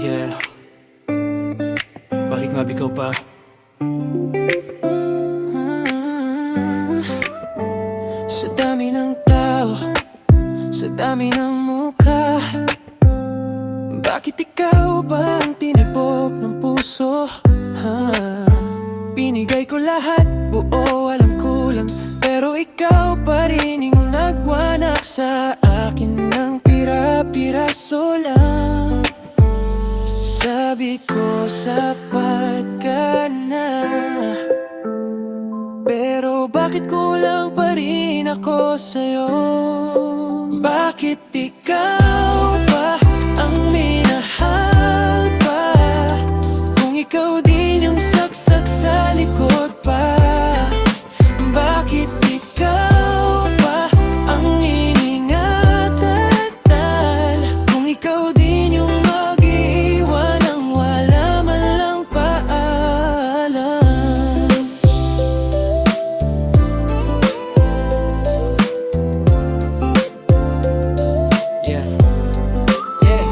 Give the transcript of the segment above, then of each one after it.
Yeah, bakit mabigaw pa? Sa dami ng tao, sa dami ng mukha, bakit ikaw ba ang tinibok ng puso? Binigay ko lahat, buo, walang kulang, pero ikaw pa rin yung nagwanak sa akin ng pira-piraso lang. Sabi ko sapat ka na, pero bakit kulang pa rin ako sa'yo? Bakit ikaw ba ang minahal pa, kung ikaw din yung saksak sa likod pa? Bakit ikaw ba ang iningatan, kung ikaw din yung mag-iiwan ng wala man lang paalam? Yeah, yeah.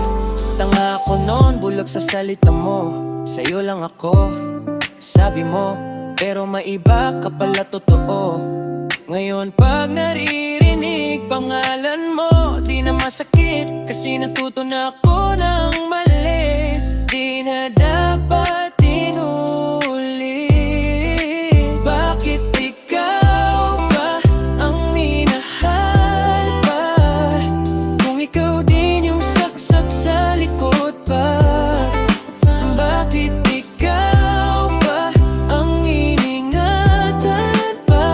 Tanga ako noon, bulag sa salita mo. Sa'yo lang ako, sabi mo, pero maiba ka pala totoo. Ngayon pag naririnig pangalan mo, di na masakit, kasi natuto na ako ng mali. Di na dapat inulit. Bakit ikaw ba ang minahal pa, kung ikaw din yung saksak sa likod pa? Bakit ikaw ba ang iningatan pa,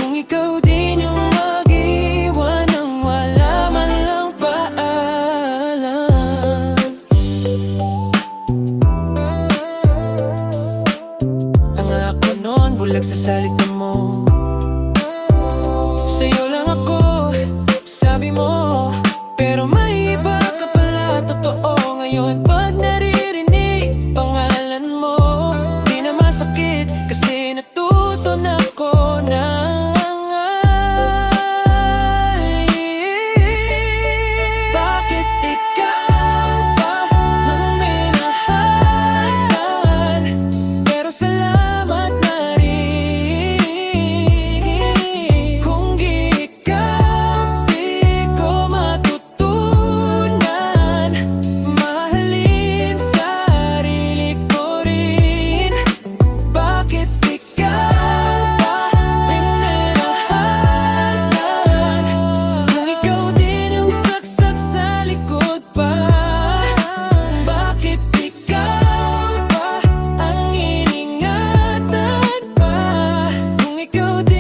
kung ikaw din yung mag-iwan ng wala man lang paalam? Tanga ako noon, bulag sa salita mo. Sa'yo lang ako, sabi mo, pero may iba ka pala totoo. Ngayon pag naririnig pangalan mo, di na masakit, kasi natuto na ako ng bakit ikaw ba ang minahalan, pero salamat na rin. Kung di ikaw, di ko matutunan mahalin sarili ko rin. Bakit ikaw ba minahalan, kung ikaw din yung saksak sa likod pa? Bakit ikaw ba ang iningatan pa, kung ikaw din